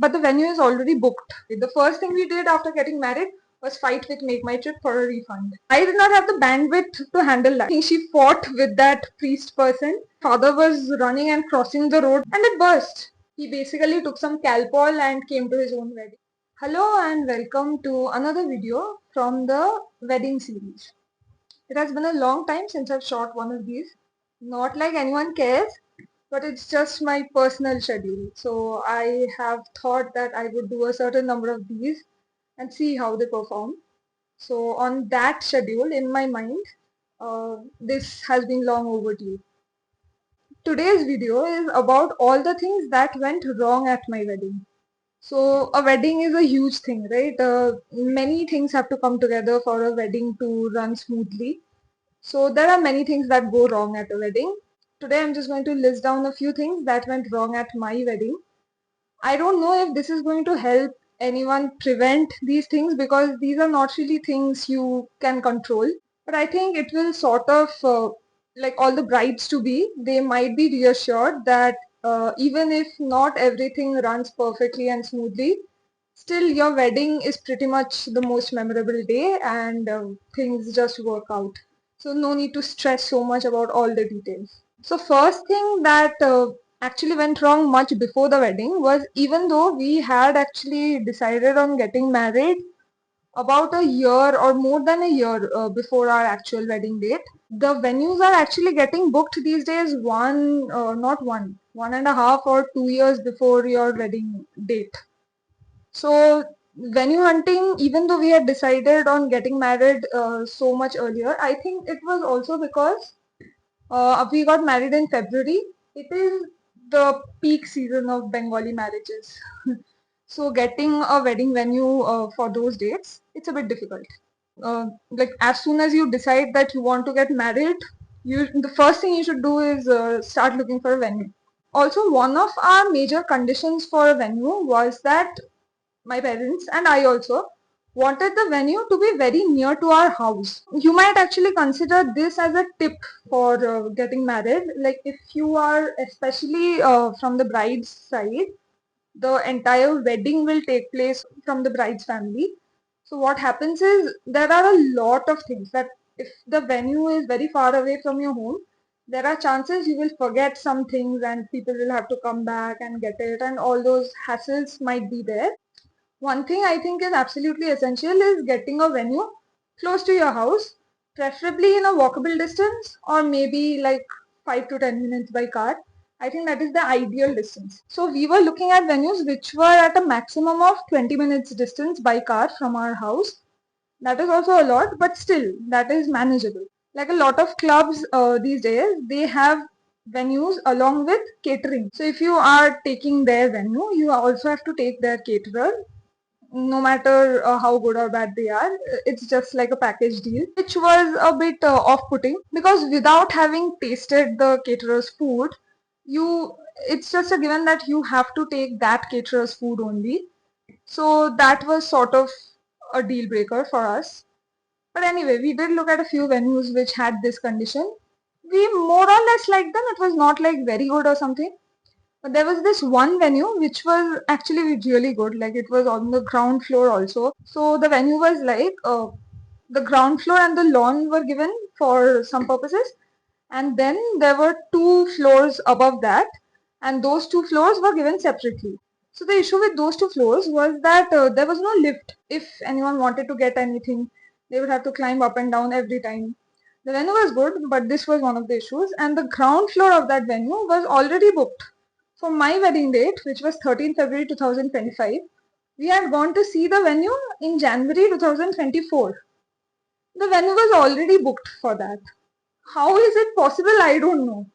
but the venue is already booked. The first thing we did after getting married was fight with Make My Trip for a refund. I did not have the bandwidth to handle that. I think she fought with that priest person. Father was running and crossing the road and it burst. He basically took some Calpol and came to his own wedding. Hello and welcome to another video from the wedding series. It has been a long time since I've shot one of these. Not like anyone cares, but it's just my personal schedule. So I have thought that I would do a certain number of these and see how they perform. So on that schedule in my mind, this has been long overdue. Today's video is about all the things that went wrong at my wedding. So a wedding is a huge thing, right? Many things have to come together for a wedding to run smoothly. So there are many things that go wrong at a wedding. Today I'm just going to list down a few things that went wrong at my wedding. I don't know if this is going to help anyone prevent these things because these are not really things you can control. But I think it will sort of, like all the brides to be, they might be reassured that even if not everything runs perfectly and smoothly, still your wedding is pretty much the most memorable day and things just work out. So no need to stress so much about all the details. So first thing that actually went wrong much before the wedding was, even though we had actually decided on getting married about a year or more than a year before our actual wedding date, the venues are actually getting booked these days not one and a half or 2 years before your wedding date. So venue hunting, even though we had decided on getting married so much earlier, I think it was also because we got married in February. It is the peak season of Bengali marriages. So getting a wedding venue for those dates, it's a bit difficult. Like as soon as you decide that you want to get married, the first thing you should do is start looking for a venue. Also, one of our major conditions for a venue was that my parents and I also wanted the venue to be very near to our house. You might actually consider this as a tip for getting married. Like if you are especially from the bride's side, the entire wedding will take place from the bride's family. So what happens is there are a lot of things that if the venue is very far away from your home, there are chances you will forget some things and people will have to come back and get it and all those hassles might be there. One thing I think is absolutely essential is getting a venue close to your house, preferably in a walkable distance or maybe like 5 to 10 minutes by car. I think that is the ideal distance. So we were looking at venues which were at a maximum of 20 minutes distance by car from our house. That is also a lot, but still that is manageable. Like a lot of clubs these days, they have venues along with catering. So if you are taking their venue, you also have to take their caterer, no matter how good or bad they are. It's just like a package deal, which was a bit off-putting because without having tasted the caterer's food, you it's just a given that you have to take that caterer's food only. So that was sort of a deal breaker for us. But anyway, we did look at a few venues which had this condition. We more or less liked them. It was not like very good or something. But there was this one venue which was actually really good. Like it was on the ground floor also. So the venue was like the ground floor and the lawn were given for some purposes. And then there were two floors above that. And those two floors were given separately. So the issue with those two floors was that there was no lift. If anyone wanted to get anything, they would have to climb up and down every time. The venue was good, but this was one of the issues. And the ground floor of that venue was already booked. For my wedding date, which was 13th February 2025, we had gone to see the venue in January 2024. The venue was already booked for that. How is it possible? I don't know.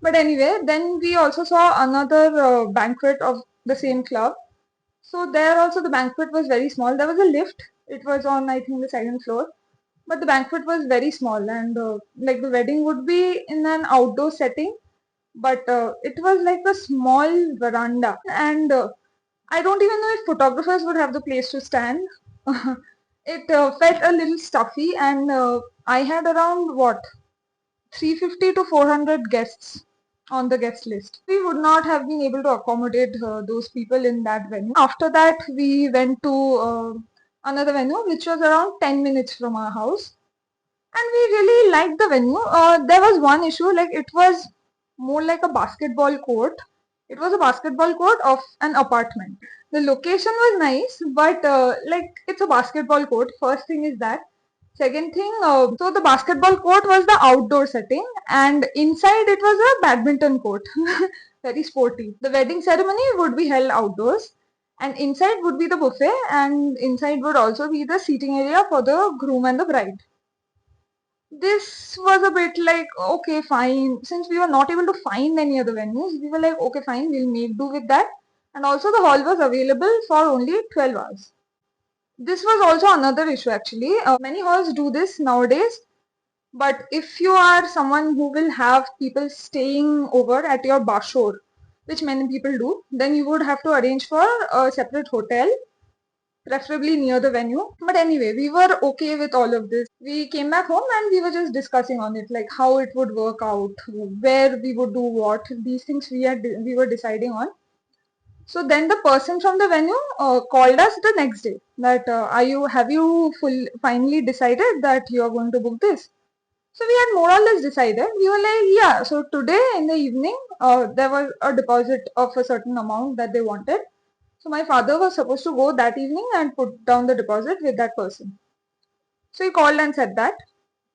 But anyway, then we also saw another banquet of the same club. So there also the banquet was very small. There was a lift. It was on, I think, the second floor. But the banquet was very small and like the wedding would be in an outdoor setting, but it was like a small veranda and I don't even know if photographers would have the place to stand. It felt a little stuffy and I had around what, 350 to 400 guests. on the guest list. We would not have been able to accommodate those people in that venue. After that, we went to another venue which was around 10 minutes from our house, and we really liked the venue. There was one issue, like it was more like a basketball court. It was a basketball court of an apartment. The location was nice, but like it's a basketball court. First thing is that. Second thing, so the basketball court was the outdoor setting, and inside it was a badminton court. Very sporty. The wedding ceremony would be held outdoors, and inside would be the buffet, and inside would also be the seating area for the groom and the bride. This was a bit like, okay, fine. Since we were not able to find any other venues, we were like, okay, fine, we'll make do with that. And also, the hall was available for only 12 hours. This was also another issue actually. Many halls do this nowadays, but if you are someone who will have people staying over at your bashor, which many people do, then you would have to arrange for a separate hotel, preferably near the venue. But anyway, we were okay with all of this. We came back home and we were just discussing on it, like how it would work out, where we would do what. These things we were deciding on. So then the person from the venue called us the next day that have you finally decided that you are going to book this? So we had more or less decided. We were like, yeah. So today in the evening, there was a deposit of a certain amount that they wanted. So my father was supposed to go that evening and put down the deposit with that person. So he called and said that.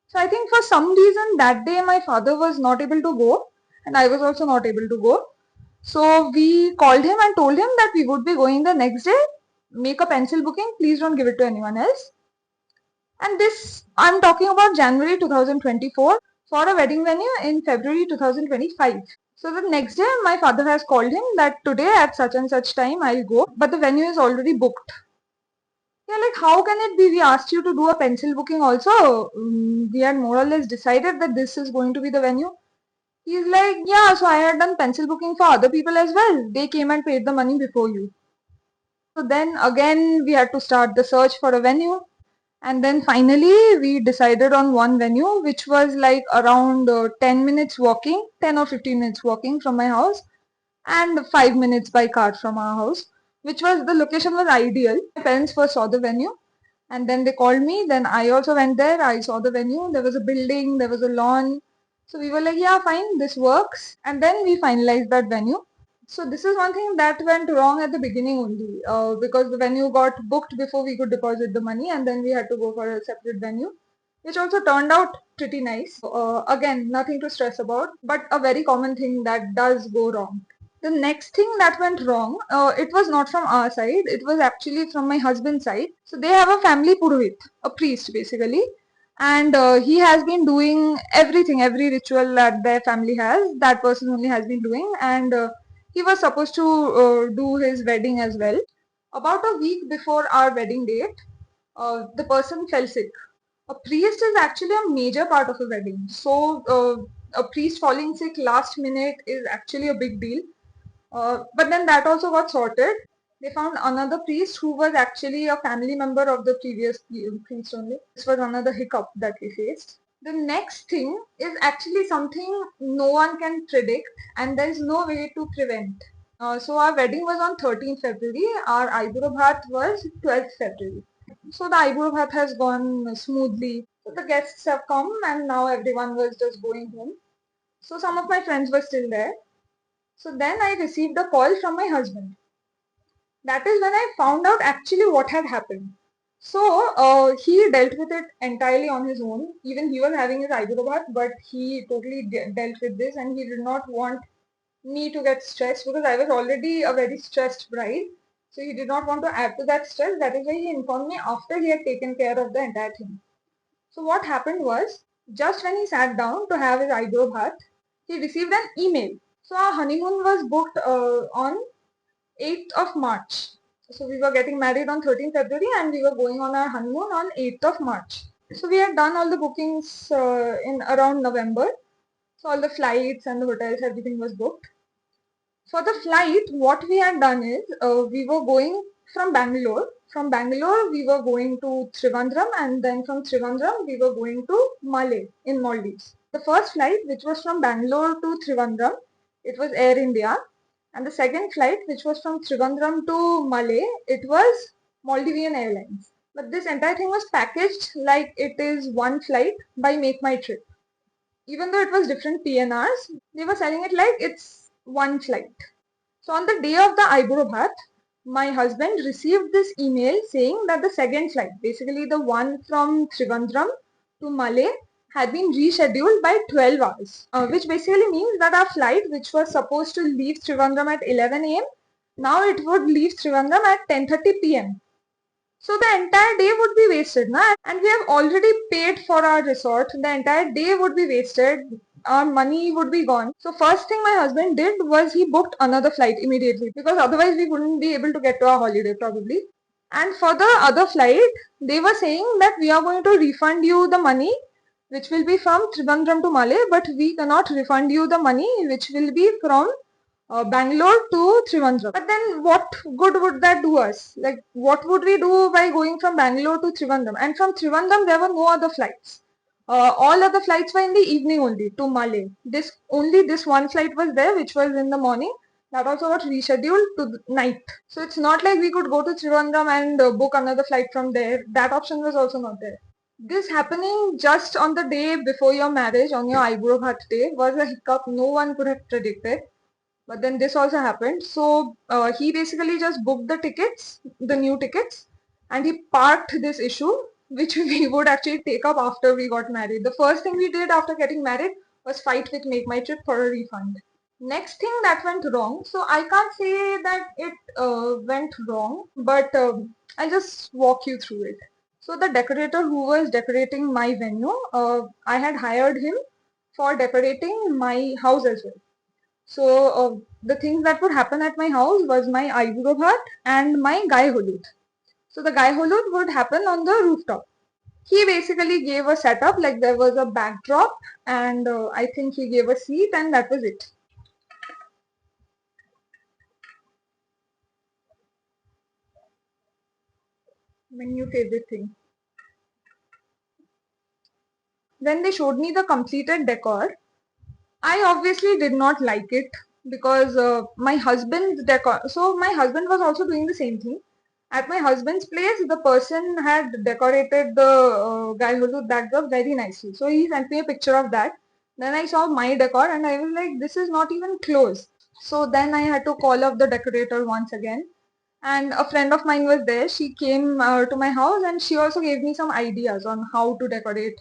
So I think for some reason that day my father was not able to go, and I was also not able to go. So we called him and told him that we would be going the next day. Make a pencil booking. Please don't give it to anyone else. And this, I'm talking about January 2024 for a wedding venue in February 2025. So the next day, my father has called him that today at such and such time I'll go, but the venue is already booked. Yeah, like how can it be? We asked you to do a pencil booking also. We had more or less decided that this is going to be the venue. He's like, yeah, so I had done pencil booking for other people as well. They came and paid the money before you. So then again, we had to start the search for a venue. And then finally, we decided on one venue, which was like around 10 minutes walking, 10 or 15 minutes walking from my house, and 5 minutes by car from our house, which was the location was ideal. My parents first saw the venue and then they called me. Then I also went there. I saw the venue. There was a building, there was a lawn. So we were like, yeah, fine, this works. And then we finalized that venue. So this is one thing that went wrong at the beginning only, because the venue got booked before we could deposit the money, and then we had to go for a separate venue, which also turned out pretty nice. Again, nothing to stress about, but a very common thing that does go wrong. The next thing that went wrong, it was not from our side, it was actually from my husband's side. So they have a family purohit, a priest basically, and he has been doing everything, every ritual that their family has, that person only has been doing, and he was supposed to do his wedding as well. About a week before our wedding date, the person fell sick. A priest is actually a major part of a wedding. So, a priest falling sick last minute is actually a big deal. But then that also got sorted. They found another priest who was actually a family member of the previous priest only. This was another hiccup that we faced. The next thing is actually something no one can predict and there is no way to prevent. So our wedding was on 13th February. Our Eyebrow Bhaat was 12th February. So the Eyebrow Bhaat has gone smoothly. So the guests have come and now everyone was just going home. So some of my friends were still there. So then I received a call from my husband. That is when I found out actually what had happened. So he dealt with it entirely on his own. Even he was having his eyebrow bath, but he totally dealt with this, and he did not want me to get stressed because I was already a very stressed bride. So he did not want to add to that stress. That is why he informed me after he had taken care of the entire thing. So what happened was, just when he sat down to have his eyebrow bath, he received an email. So our honeymoon was booked on 8th of March. So we were getting married on 13th February and we were going on our honeymoon on 8th of March. So we had done all the bookings in around November. So all the flights and the hotels, everything was booked. For the flight, what we had done is we were going from Bangalore. From Bangalore, we were going to Trivandrum, and then from Trivandrum, we were going to Malé in Maldives. The first flight, which was from Bangalore to Trivandrum, it was Air India. And the second flight, which was from Trivandrum to Malé, it was Maldivian Airlines. But this entire thing was packaged like it is one flight by Make My Trip. Even though it was different PNRs, they were selling it like it's one flight. So on the day of the eyebrow bath, my husband received this email saying that the second flight, basically the one from Trivandrum to Malé, had been rescheduled by 12 hours, which basically means that our flight, which was supposed to leave Trivandrum at 11 a.m., now it would leave Trivandrum at 10:30 p.m. So the entire day would be wasted, na? And we have already paid for our resort. The entire day would be wasted. Our money would be gone. So first thing my husband did was he booked another flight immediately, because otherwise we wouldn't be able to get to our holiday probably. And for the other flight, they were saying that we are going to refund you the money which will be from Trivandrum to Malé, but we cannot refund you the money which will be from Bangalore to Trivandrum. But then what good would that do us? Like, what would we do by going from Bangalore to Trivandrum? And from Trivandrum, there were no other flights. All other flights were in the evening only to Malé. Only this one flight was there, which was in the morning. That also got rescheduled to the night. So it's not like we could go to Trivandrum and book another flight from there. That option was also not there. This happening just on the day before your marriage, on your eyebrow bhaat day, was a hiccup no one could have predicted. But then this also happened. So he basically just booked the tickets, the new tickets, and he parked this issue, which we would actually take up after we got married. The first thing we did after getting married was fight with Make My Trip for a refund. Next thing that went wrong, so I can't say that it went wrong, but I'll just walk you through it. So the decorator who was decorating my venue, I had hired him for decorating my house as well. So the things that would happen at my house was my eyebrow bhat and my Gai Hulud. So the Gai Hulud would happen on the rooftop. He basically gave a setup, like there was a backdrop, and I think he gave a seat, and that was it. My new favorite thing. When they showed me the completed decor, I obviously did not like it, because my husband's decor. So my husband was also doing the same thing. At my husband's place, the person had decorated the Gai Hulud backdrop very nicely. So he sent me a picture of that. Then I saw my decor and I was like, this is not even close. So then I had to call up the decorator once again. And a friend of mine was there. She came to my house and she also gave me some ideas on how to decorate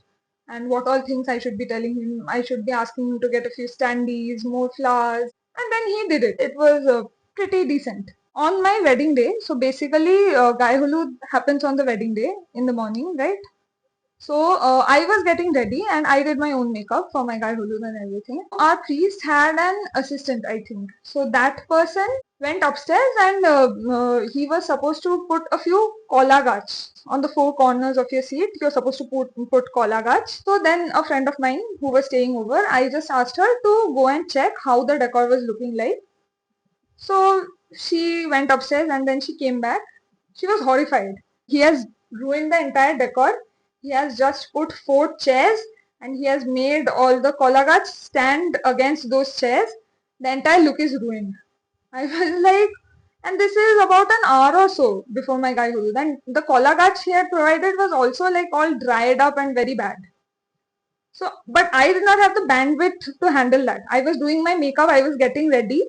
and what all things I should be telling him. I should be asking him to get a few standees, more flowers. And then he did it. It was pretty decent. On my wedding day, so basically Gai Hulud happens on the wedding day in the morning, right? So I was getting ready and I did my own makeup for my Gai Hulud and everything. Our priest had an assistant, I think. So that person went upstairs and he was supposed to put a few kola gach on the four corners of your seat. You're supposed to put kola gach. So then a friend of mine who was staying over, I just asked her to go and check how the decor was looking like. So she went upstairs and then she came back. She was horrified. He has ruined the entire decor. He has just put four chairs and he has made all the kolagats stand against those chairs. The entire look is ruined. I was like, and this is about an hour or so before my Gai Hulud. And the kolagats he had provided was also like all dried up and very bad. So, but I did not have the bandwidth to handle that. I was doing my makeup, I was getting ready,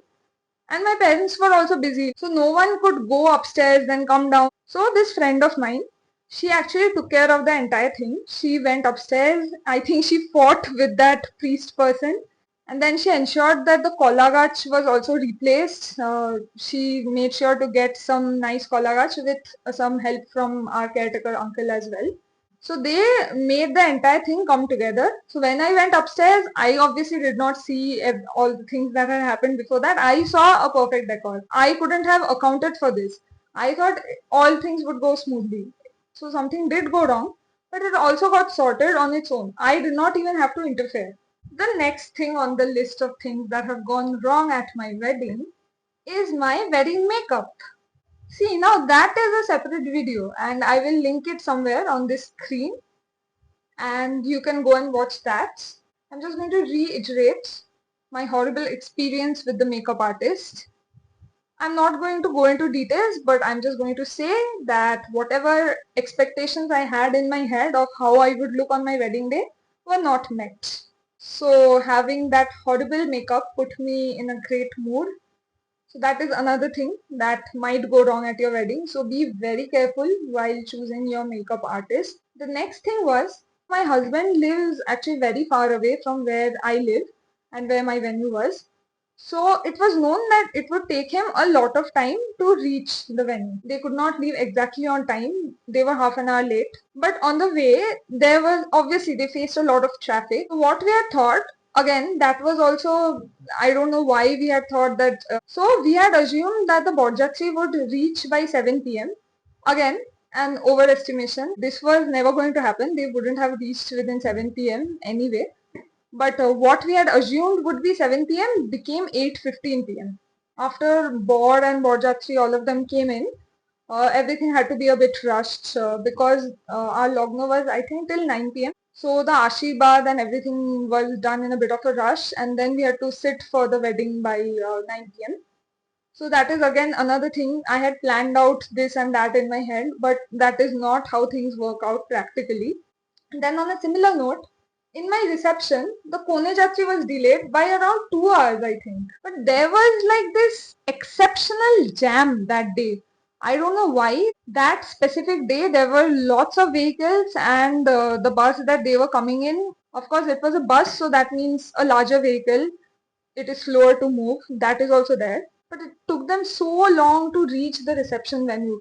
and my parents were also busy. So no one could go upstairs then come down. So this friend of mine, she actually took care of the entire thing. She went upstairs. I think she fought with that priest person. And then she ensured that the kolagach was also replaced. She made sure to get some nice kolagach with some help from our caretaker uncle as well. So they made the entire thing come together. So when I went upstairs, I obviously did not see all the things that had happened before that. I saw a perfect decor. I couldn't have accounted for this. I thought all things would go smoothly. So something did go wrong, but it also got sorted on its own. I did not even have to interfere. The next thing on the list of things that have gone wrong at my wedding is my wedding makeup. See, now that is a separate video and I will link it somewhere on this screen and you can go and watch that. I'm just going to reiterate my horrible experience with the makeup artist. I'm not going to go into details, but I'm just going to say that whatever expectations I had in my head of how I would look on my wedding day were not met. So having that horrible makeup put me in a great mood. So that is another thing that might go wrong at your wedding. So be very careful while choosing your makeup artist. The next thing was my husband lives actually very far away from where I live and where my venue was. So it was known that it would take him a lot of time to reach the venue. They could not leave exactly on time. They were half an hour late. But on the way, there was obviously they faced a lot of traffic. So what we had thought, again, that was also, I don't know why we had thought that. So we had assumed that the Borjatri would reach by 7 p.m. Again, an overestimation. This was never going to happen. They wouldn't have reached within 7 p.m. anyway. But what we had assumed would be 7 p.m. became 8:15 p.m. After Bor and Borjatri, all of them came in. Everything had to be a bit rushed because our Logno was, I think, till 9 p.m. So the Ashirwad and everything was done in a bit of a rush, and then we had to sit for the wedding by 9 p.m. So that is again another thing. I had planned out this and that in my head, but that is not how things work out practically. And then on a similar note, in my reception, the Kone Jatri was delayed by around 2 hours, I think. But there was like this exceptional jam that day. I don't know why. That specific day, there were lots of vehicles, and the bus that they were coming in, of course, it was a bus, so that means a larger vehicle. It is slower to move. That is also there. But it took them so long to reach the reception venue.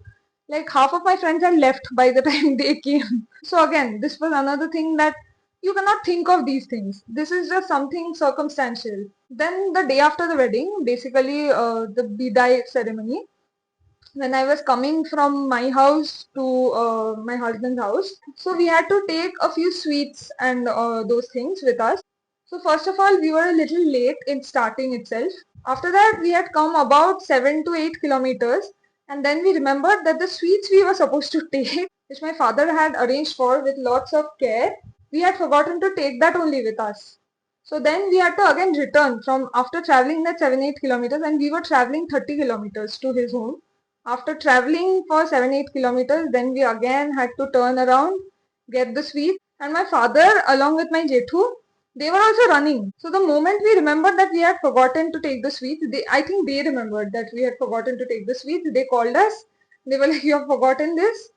Like half of my friends had left by the time they came. So again, this was another thing that you cannot think of these things. This is just something circumstantial. Then the day after the wedding, basically the bidai ceremony, when I was coming from my house to my husband's house, so we had to take a few sweets and those things with us. So first of all, we were a little late in starting itself. After that, we had come about 7 to 8 kilometers, and then we remembered that the sweets we were supposed to take, which my father had arranged for with lots of care, we had forgotten to take that only with us. So then we had to again return from after traveling that 7-8 kilometers, and we were traveling 30 kilometers to his home. After traveling for 7-8 kilometers, then we again had to turn around, get the sweets, and my father along with my jethu, they were also running. So the moment we remembered that we had forgotten to take the sweets, I think they remembered that we had forgotten to take the sweets. They called us. They were like, "You have forgotten this."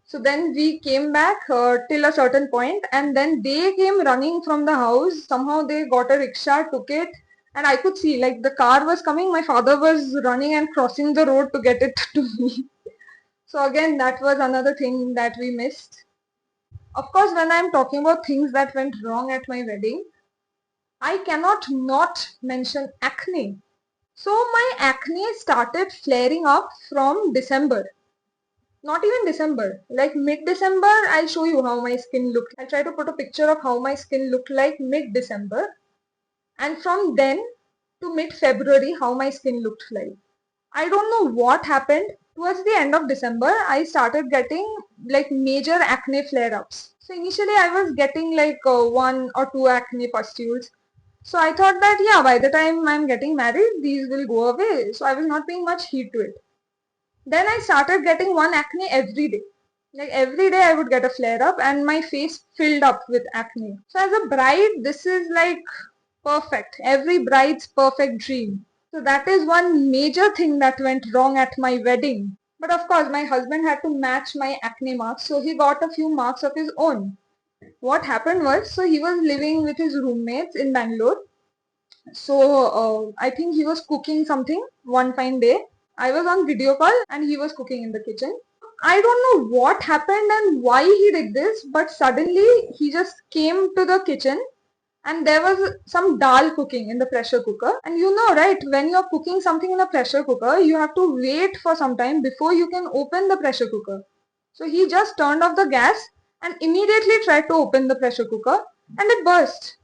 So then we came back till a certain point, and then they came running from the house. Somehow they got a rickshaw, took it, and I could see like the car was coming. My father was running and crossing the road to get it to me. So again, that was another thing that we missed. Of course, when I'm talking about things that went wrong at my wedding, I cannot not mention acne. So my acne started flaring up from December. Not even December, like mid-December, I'll show you how my skin looked. I'll try to put a picture of how my skin looked like mid-December. And from then to mid-February, how my skin looked like. I don't know what happened. Towards the end of December, I started getting like major acne flare-ups. So initially I was getting like 1 or 2 acne pustules. So I thought that yeah, by the time I'm getting married, these will go away. So I was not paying much heed to it. Then I started getting one acne every day. Like every day I would get a flare up and my face filled up with acne. So as a bride, this is like perfect. Every bride's perfect dream. So that is one major thing that went wrong at my wedding. But of course, my husband had to match my acne marks, so he got a few marks of his own. What happened was, so he was living with his roommates in Bangalore. So I think he was cooking something one fine day. I was on video call and he was cooking in the kitchen. I don't know what happened and why he did this, but suddenly he just came to the kitchen and there was some dal cooking in the pressure cooker. And you know, right, when you're cooking something in a pressure cooker, you have to wait for some time before you can open the pressure cooker. So he just turned off the gas and immediately tried to open the pressure cooker and it burst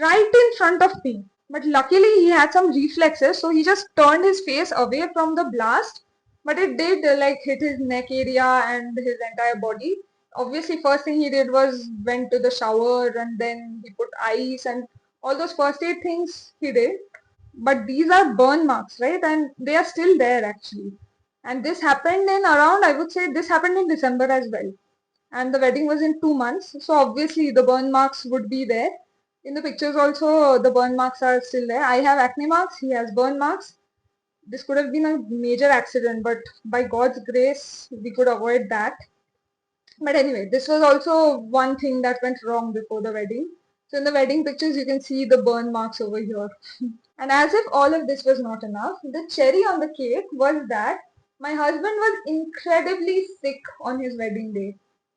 right in front of me. But luckily he had some reflexes, so he just turned his face away from the blast. But it did like hit his neck area and his entire body. Obviously, first thing he did was went to the shower and then he put ice and All those first aid things he did, but these are burn marks, right? And they are still there actually. And this happened in around, I would say, this happened in December as well. And the wedding was in 2 months, so obviously the burn marks would be there. In the pictures also, the burn marks are still there. I have acne marks, he has burn marks. This could have been a major accident, but by God's grace, we could avoid that. But anyway, this was also one thing that went wrong before the wedding. So in the wedding pictures, you can see the burn marks over here. And as if all of this was not enough, the cherry on the cake was that my husband was incredibly sick on his wedding day.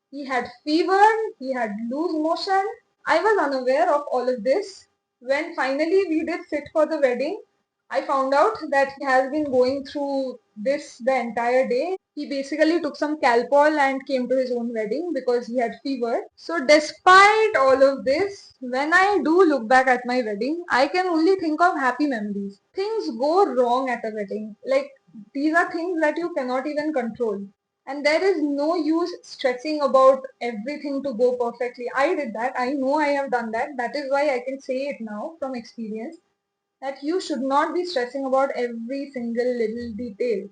He had fever, he had loose motion. I was unaware of all of this. When finally we did sit for the wedding, I found out that he has been going through this the entire day. He basically took some Calpol and came to his own wedding because he had fever. So despite all of this, when I do look back at my wedding, I can only think of happy memories. Things go wrong at a wedding. Like these are things that you cannot even control. And there is no use stressing about everything to go perfectly. I did that. I know I have done that. That is why I can say it now from experience that you should not be stressing about every single little detail.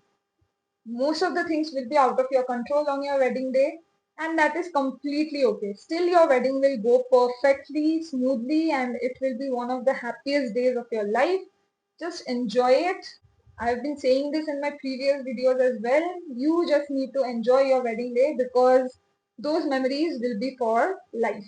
Most of the things will be out of your control on your wedding day, and that is completely okay. Still, your wedding will go perfectly, smoothly, and it will be one of the happiest days of your life. Just enjoy it. I've been saying this in my previous videos as well. You just need to enjoy your wedding day because those memories will be for life.